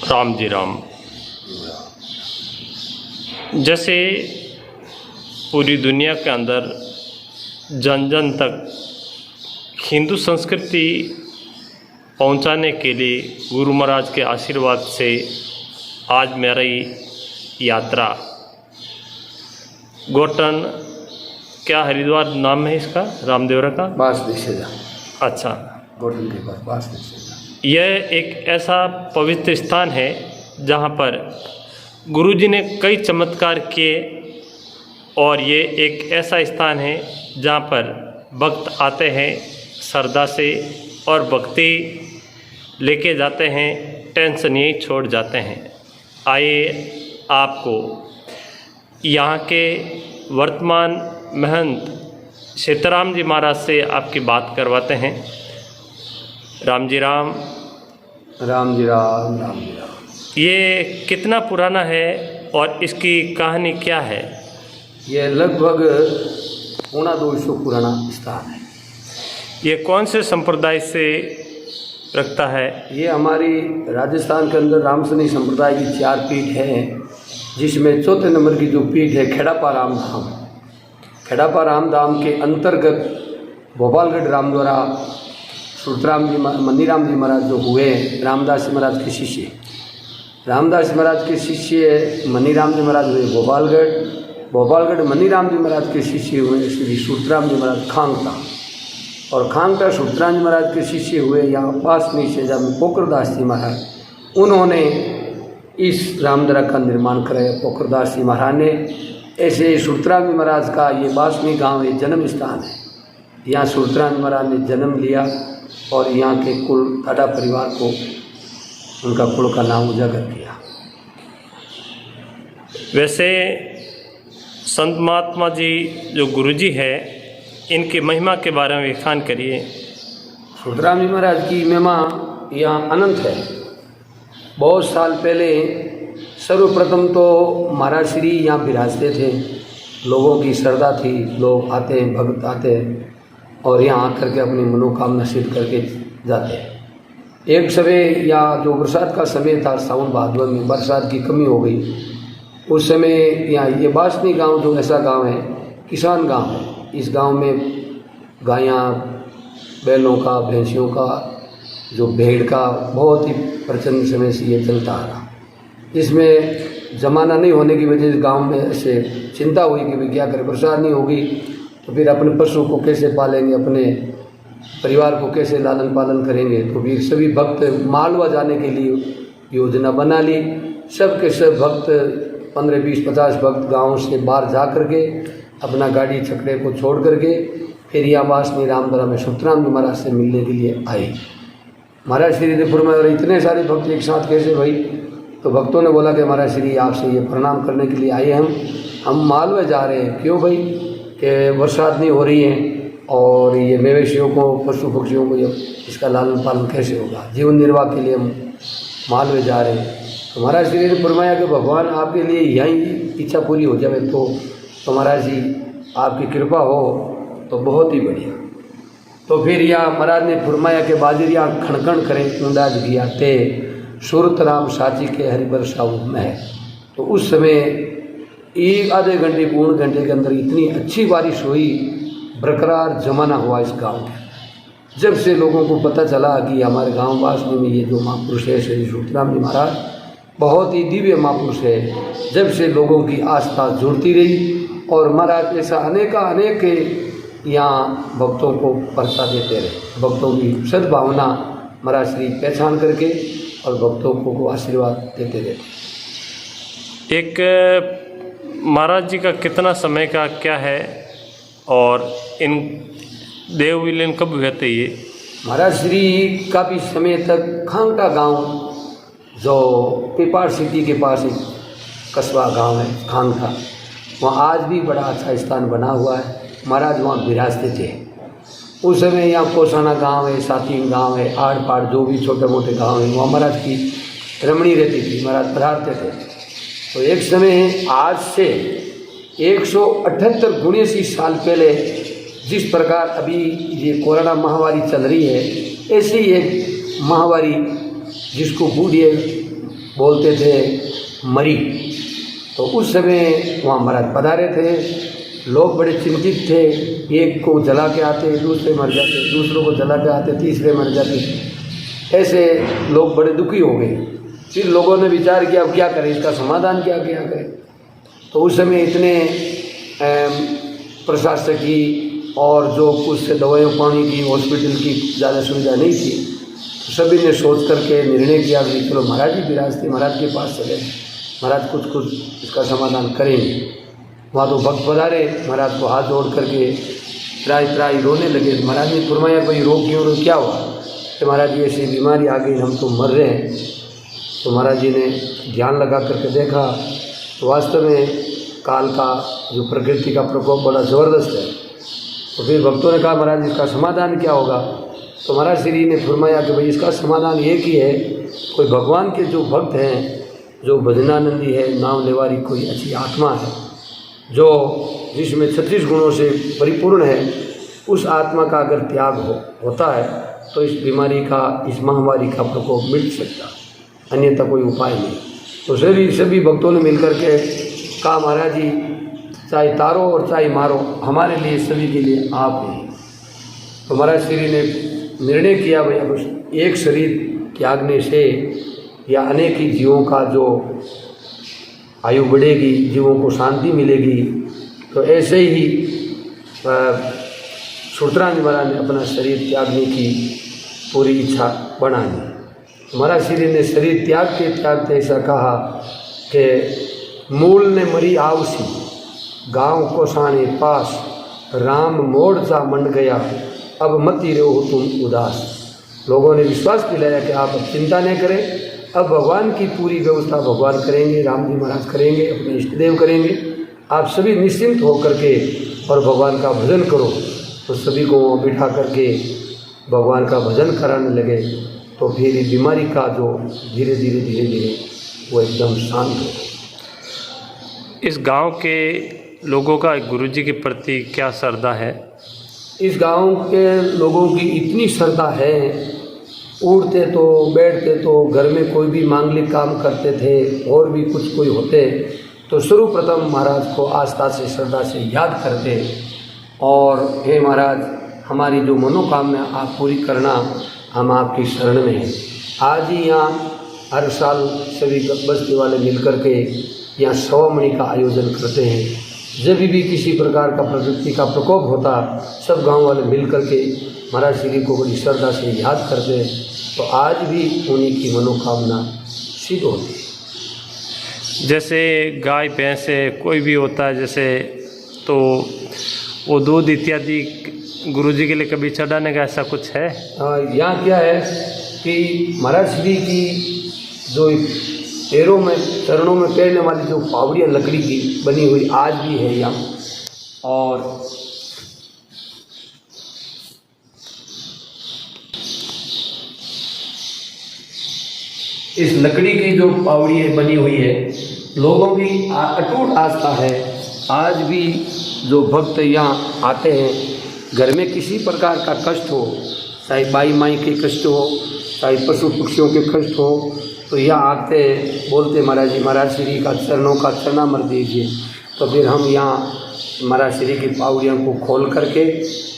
राम जी राम। जैसे पूरी दुनिया के अंदर जन जन तक हिंदू संस्कृति पहुंचाने के लिए गुरु महाराज के आशीर्वाद से आज मेरी यात्रा गोटन, क्या हरिद्वार नाम है इसका, रामदेवरा का बांसदेशा। अच्छा, गोटन के पास बांसदेशा। यह एक ऐसा पवित्र स्थान है जहाँ पर गुरुजी ने कई चमत्कार किए और ये एक ऐसा स्थान है जहाँ पर भक्त आते हैं श्रद्धा से और भक्ति लेके जाते हैं, टेंशन यही छोड़ जाते हैं। आइए आपको यहाँ के वर्तमान महंत सीताराम जी महाराज से आपकी बात करवाते हैं। राम जी राम। राम जी राम। राम जी राम। ये कितना पुराना है और इसकी कहानी क्या है? ये लगभग 250 पुराना स्थान है। ये कौन से संप्रदाय से रखता है? ये हमारी राजस्थान के अंदर रामसनी संप्रदाय की 4 पीठ है, जिसमें चौथे नंबर की जो पीठ है खेड़ापा रामधाम। खेड़ापा रामधाम के अंतर्गत भोपालगढ़ रामद्वारा सुतराम जी मनीराम जी महाराज जो हुए रामदास जी महाराज के शिष्य, रामदास जी महाराज के शिष्य मनीराम जी महाराज हुए भोपालगढ़ मनीराम जी महाराज के शिष्य हुए श्री सुतराम जी महाराज खांगटा, और खांगटा सुतराम जी महाराज के शिष्य हुए यहाँ पास नीचे जब पोखरदास जी महाराज। उन्होंने इस रामदरा का निर्माण कराया पोखरदास जी महाराज ने। ऐसे सुतराम जी महाराज का ये बासनी गांव ये जन्म स्थान है। यहाँ सुतराम जी महाराज ने जन्म लिया और यहाँ के कुल टाटा परिवार को उनका कुल का नाम उजागर किया। वैसे संत महात्मा जी जो गुरुजी है, इनकी महिमा के बारे में व्याख्यान करिए। सुतराम जी महाराज की महिमा यहाँ अनंत है। बहुत साल पहले सर्वप्रथम तो महाराज श्री यहाँ विराजते थे, लोगों की श्रद्धा थी, लोग आते हैं, भक्त आते हैं और यहाँ आकर के अपनी मनोकामना सिद्ध करके जाते हैं। एक समय या जो बरसात का समय था, सावन भादव में बरसात की कमी हो गई, उस समय यहाँ ये बासनी गांव जो ऐसा गांव है, किसान गांव है। इस गांव में गायां बैलों का, भैंसियों का, जो भेड़ का बहुत ही प्रचंड समय से ये चलता आ रहा। इसमें जमाना नहीं होने की वजह से गांव में ऐसे चिंता हुई कि भाई क्या करें, बरसात नहीं होगी तो फिर अपने पशु को कैसे पालेंगे, अपने परिवार को कैसे लालन पालन करेंगे। तो फिर सभी भक्त मालवा जाने के लिए योजना बना ली। सब के सब भक्त 15, 20, 50 भक्त गांव से बाहर जा करके अपना गाड़ी छकड़े को छोड़ करके फिर यहाँ बासनी रामदरा में सुतराम जी महाराज से मिलने के लिए आए। महाराज श्री ने फरमाया इतने सारे भक्त एक साथ कैसे भाई? तो भक्तों ने बोला कि महाराज श्री आपसे ये प्रणाम करने के लिए आए हम मालवा जा रहे हैं। क्यों भाई? कि बरसात नहीं हो रही है और ये मवेशियों को, पशु पक्षियों को इसका लालन पालन कैसे होगा, जीवन निर्वाह के लिए हम मालवे जा रहे हैं। तो महाराज श्री ने फरमाया कि भगवान आपके लिए यहीं इच्छा पूरी हो जाए तो महाराज जी आपकी कृपा हो तो बहुत ही बढ़िया। तो फिर यहाँ महाराज ने फरमाया कि बाजरिया खणखण करें उंदाज गिया ते सूरत राम साची के हरिबर साऊ में। तो उस समय 1 आधे घंटे पूर्ण घंटे के अंदर इतनी अच्छी बारिश हुई, बरकरार जमाना हुआ इस गांव में। जब से लोगों को पता चला कि हमारे गांव वासनी में ये जो महापुरुष है श्री सुतराम जी महाराज बहुत ही दिव्य महापुरुष है, जब से लोगों की आस्था जुड़ती रही और महाराज ऐसा अनेक यहाँ भक्तों को परसा देते रहे। भक्तों की सद्भावना महाराज श्री पहचान करके और भक्तों को आशीर्वाद देते रहे। एक महाराज जी का कितना समय का क्या है और इन देव विलीन कब हुए थे? ये महाराज श्री काफ़ी समय तक खांगटा गांव जो पेपार सिटी के पास एक कस्बा गांव है खांगटा, वहाँ आज भी बड़ा अच्छा स्थान बना हुआ है। महाराज वहाँ विराजते थे। उस समय यहाँ कोसाना गांव है, सातीन गांव है, आड़ पाड़ जो भी छोटे मोटे गांव हैं, वहाँ महाराज की रमणी रहती थी, महाराज पधारते थे। तो एक समय आज से 178 साल पहले जिस प्रकार अभी ये कोरोना महामारी चल रही है, ऐसी एक महामारी जिसको बूढ़ी बोलते थे मरी। तो उस समय वहाँ महाराज पधारे थे। लोग बड़े चिंतित थे, एक को जला के आते, दूसरे मर जाते, दूसरों को जला के आते, तीसरे मर जाते। ऐसे लोग बड़े दुखी हो गए। फिर लोगों ने विचार किया अब क्या करें, इसका समाधान क्या करें। तो उस समय इतने प्रशासकी और जो कुछ दवाइयों पानी की हॉस्पिटल की ज़्यादा सुविधा नहीं थी। तो सभी ने सोच करके निर्णय किया कि चलो महाराज जी विराज थे, महाराज के पास चले, महाराज कुछ इसका समाधान करेंगे। वहाँ तो भक्त पधारे, महाराज को हाथ जोड़ करके त्राई रोने लगे। महाराज ने फरमाया कोई रो क्यों, क्या हुआ? कि महाराज जी ऐसी बीमारी आ गई, हम तो मर रहे हैं। तो महाराज जी ने ध्यान लगा करके देखा तो वास्तव में काल का जो प्रकृति का प्रकोप बड़ा ज़बरदस्त है। तो फिर भक्तों ने कहा महाराज इसका समाधान क्या होगा? तो महाराज श्री ने फरमाया कि भाई इसका समाधान एक ही है, कोई भगवान के जो भक्त हैं, जो भजनानंदी है, नाम लेवारी कोई अच्छी आत्मा है जो जिसमें 36 गुणों से परिपूर्ण है, उस आत्मा का अगर त्याग होता है तो इस बीमारी का, इस महामारी का प्रकोप मिट सकता, अन्यथा कोई उपाय नहीं। तो सभी भक्तों ने मिलकर के कहा महाराज जी चाहे तारो और चाहे मारो, हमारे लिए सभी के लिए आप हैं। तो महाराज श्री ने निर्णय किया भाई अब एक शरीर त्यागने से या अनेक ही जीवों का जो आयु बढ़ेगी, जीवों को शांति मिलेगी। तो ऐसे ही सूत्रराज महाराज ने अपना शरीर त्यागने की पूरी इच्छा बना ली। महाराज श्री ने शरीर त्यागते ऐसा कहा कि मूल ने मरी आवसी, गांव को साने पास, राम मोड़ सा मंड गया, अब मती रहो तुम उदास। लोगों ने विश्वास दिलाया कि आप अब चिंता नहीं करें, अब भगवान की पूरी व्यवस्था भगवान करेंगे, राम जी महाराज करेंगे, अपने इष्टदेव करेंगे, आप सभी निश्चिंत होकर के और भगवान का भजन करो। तो सभी को बिठा करके भगवान का भजन कराने लगे। तो फिर बीमारी का जो धीरे धीरे वो एकदम शांत हो गई। इस गांव के लोगों का गुरुजी के प्रति क्या श्रद्धा है? इस गांव के लोगों की इतनी श्रद्धा है, उठते तो बैठते तो घर में कोई भी मांगलिक काम करते थे और भी कुछ कोई होते तो सर्वप्रथम महाराज को आस्था से श्रद्धा से याद करते और हे महाराज हमारी जो मनोकामना आप पूरी करना, हम आपकी शरण में हैं। आज ही यहाँ हर साल सभी बस्ती वाले मिलकर के यहाँ सवामणि का आयोजन करते हैं। जब भी किसी प्रकार का प्रकृति का प्रकोप होता, सब गांव वाले मिलकर के महाराज श्री को बड़ी श्रद्धा से याद करते हैं। तो आज भी उन्हीं की मनोकामना सिद्ध होती है। जैसे गाय भैंस कोई भी होता है जैसे, तो वो दूध इत्यादि गुरुजी के लिए कभी चढ़ाने का ऐसा कुछ है? यहाँ क्या है कि महाराज श्री की जो पैरों में, चरणों में पहनने वाली जो पावड़ियाँ लकड़ी की बनी हुई आज भी है यहाँ, और इस लकड़ी की जो पावड़ी है बनी हुई है, लोगों की अटूट आस्था है। आज भी जो भक्त यहाँ आते हैं, घर में किसी प्रकार का कष्ट हो, चाहे बाई माई के कष्ट हो, चाहे पशु पक्षियों के कष्ट हो, तो यहाँ आते बोलते महाराज जी महाराज श्री का चरणों का चरणामृत दीजिए। तो फिर हम यहाँ महाराज श्री की पावड़ियों को खोल करके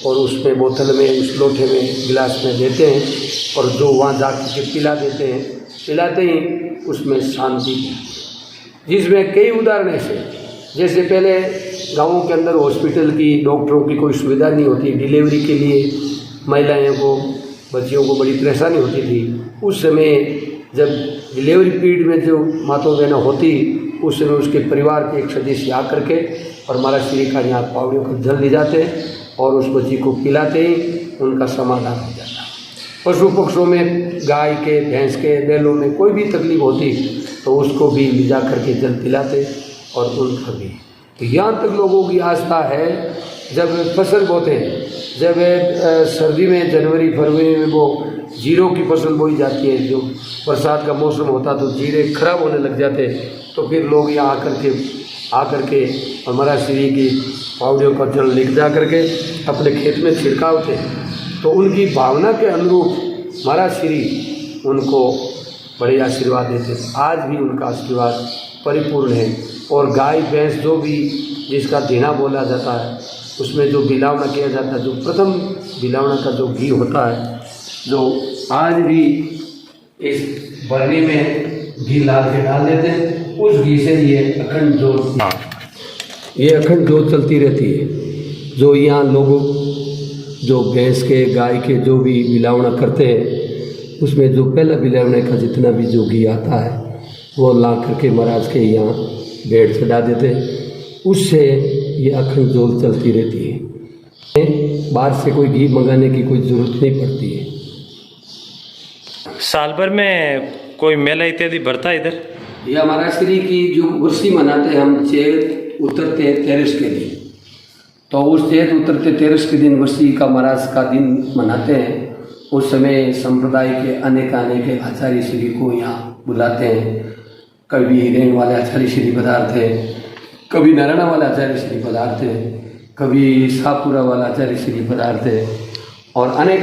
और उसमें बोतल में, उस लोटे में, गिलास में देते हैं और जो वहाँ जाकर के पिला देते हैं, पिलाते ही उसमें शांति। जिसमें कई उदाहरण ऐसे, जैसे पहले गाँवों के अंदर हॉस्पिटल की, डॉक्टरों की कोई सुविधा नहीं होती, डिलीवरी के लिए महिलाओं को, बच्चियों को बड़ी परेशानी होती थी। उस समय जब डिलीवरी पीरियड में जो माता बहना होती, उस समय उसके परिवार के एक सदस्य आकर के और महाराज श्री का यहाँ पावड़ियों का जल ले जाते और उस बच्ची को पिलाते ही उनका समाधान हो जाता। पशु पक्षियों में, गाय के, भैंस के, बैलों में कोई भी तकलीफ होती तो उसको भी ले जा करके जल पिलाते और उनका भी। तो यहाँ तक लोगों की आस्था है। जब फसल बोते हैं, जब सर्दी में जनवरी फरवरी में वो जीरों की फसल बोई जाती है, जो बरसात का मौसम होता तो जीरे खराब होने लग जाते, तो फिर लोग यहाँ आकर के महाराज श्री की पावड़ियों का जल ले जा करके अपने खेत में छिड़काव थे। तो उनकी भावना के अनुरूप महाराज श्री उनको बड़े आशीर्वाद देते थे। आज भी उनका आशीर्वाद परिपूर्ण है। और गाय भैंस जो भी जिसका देना बोला जाता है, उसमें जो बिलावना किया जाता है, जो प्रथम बिलावना का जो घी होता है, जो आज भी इस बरनी में घी ला के डाल देते हैं, उस घी से ये अखंड जोत चलती रहती है। जो यहाँ लोग जो भैंस के गाय के जो भी बिलावना करते हैं, उसमें जो पहला बिलावने का जितना भी जो घी आता है वो ला करके महाराज के यहाँ बेड चढ़ा देते हैं। उससे ये अखंड जोत चलती रहती है। बाहर से कोई घी मंगाने की कोई ज़रूरत नहीं पड़ती है। साल भर में कोई मेला इत्यादि भरता है इधर? यह महाराज श्री की जो उर्सी मनाते हैं हम, चैत उतरते हैं 13 के दिन, तो उस चैत उतरते 13 के दिन वर्षी का महाराज का दिन मनाते हैं। उस समय संप्रदाय के अनेक आचार्य श्री को यहाँ बुलाते हैं। कभी हिरेन वाले आचार्य श्री पधारते हैं, कभी नारायण वाले आचार्य श्री पधारते हैं, कभी शाहपुरा वाला आचार्य श्री पधारते हैं। और अनेक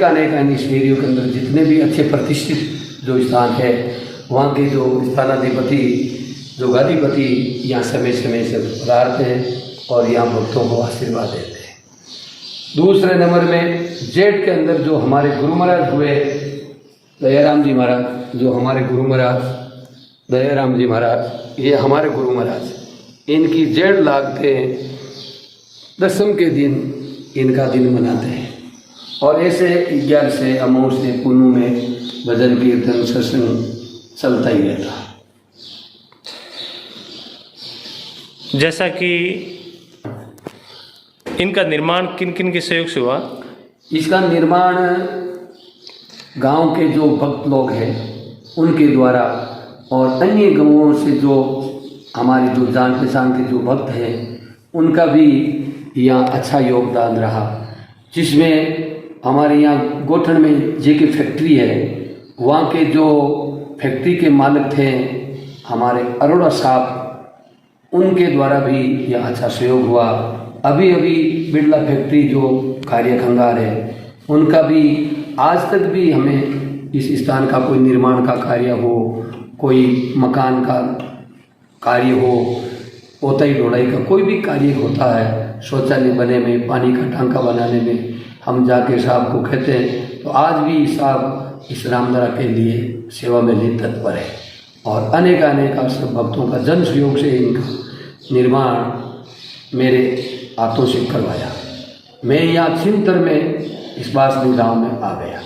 श्रीयों के अंदर जितने भी अच्छे प्रतिष्ठित जो स्थान है, वहाँ के जो स्थानाधिपति जो गादीपति यहाँ समय से पधारते हैं और यहाँ भक्तों को आशीर्वाद देते हैं। दूसरे नंबर में जेठ के अंदर जो हमारे गुरु महाराज हुए दयाराम जी महाराज, जो हमारे गुरु महाराज दयाराम जी महाराज, ये हमारे गुरु महाराज, इनकी जेठ लागते 10 के दिन इनका दिन मनाते हैं। और ऐसे 11 से अमोर से पुनू में भजन कीर्तन सत्संग चलता ही रहता है। जैसा कि इनका निर्माण किन किन के सहयोग से हुआ? इसका निर्माण गांव के जो भक्त लोग हैं उनके द्वारा और अन्य गांवों से जो हमारे जो जान पहचान के जो भक्त हैं उनका भी यहाँ अच्छा योगदान रहा। जिसमें हमारे यहाँ गोठन में जेके फैक्ट्री है, वहाँ के जो फैक्ट्री के मालिक थे हमारे अरोड़ा साहब, उनके द्वारा भी यह अच्छा सहयोग हुआ। अभी बिरला फैक्ट्री जो कार्य खंगार है, उनका भी आज तक भी हमें इस स्थान का कोई निर्माण का कार्य हो, कोई मकान का कार्य हो, पोताई ढोलाई का कोई भी कार्य होता है, शौचालय बने में, पानी का टांका बनाने में, हम जाके साहब को कहते हैं तो आज भी साहब इस रामदरा के लिए सेवा में लिए तत्पर है। और अनेक सब भक्तों का जन सहयोग से इनका निर्माण मेरे हाथों से करवाया। मैं यहाँ छिंतर में इस बासनी गाँव में आ गया।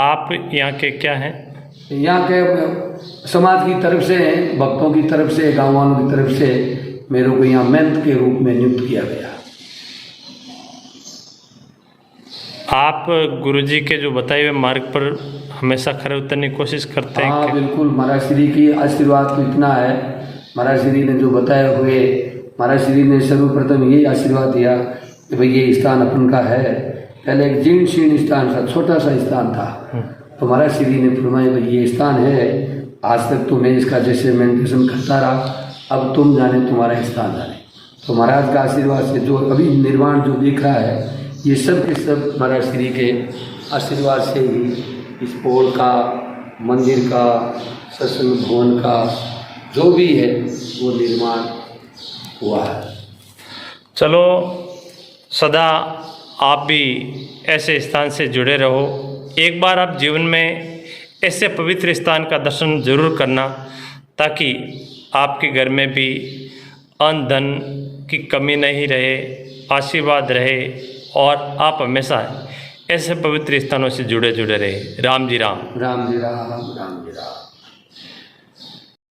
आप यहाँ के क्या हैं? यहाँ के समाज की तरफ से, भक्तों की तरफ से, गाँव वालों की तरफ से मेरे को यहाँ मेहनत के रूप में नियुक्त किया गया। आप गुरुजी के जो बताए हुए मार्ग पर हमेशा खरे उतरने की कोशिश करते हैं? हाँ बिल्कुल, महाराज श्री की आशीर्वाद तो इतना है। महाराज श्री ने जो बताए हुए, महाराज श्री ने सर्वप्रथम यही आशीर्वाद दिया कि भाई ये स्थान अपन का है। पहले एक जीर्ण शीर्ण स्थान था, छोटा सा स्थान था, तो महाराज श्री ने फरमाया भाई ये स्थान है, आज तक तो मैं इसका जैसे मेडिटेशन करता रहा, अब तुम जाने तुम्हारा स्थान जाने। तो महाराज का आशीर्वाद से जो अभी निर्माण जो देखा है, ये सब के सब महाराज श्री के आशीर्वाद से ही इस पोल का, मंदिर का, सत्संग भवन का जो भी है वो निर्माण हुआ है। चलो सदा आप भी ऐसे स्थान से जुड़े रहो। एक बार आप जीवन में ऐसे पवित्र स्थान का दर्शन जरूर करना, ताकि आपके घर में भी अन्न धन की कमी नहीं रहे, आशीर्वाद रहे और आप हमेशा ऐसे पवित्र स्थानों से जुड़े रहे। राम जी राम। राम जी राम, राम जी राम।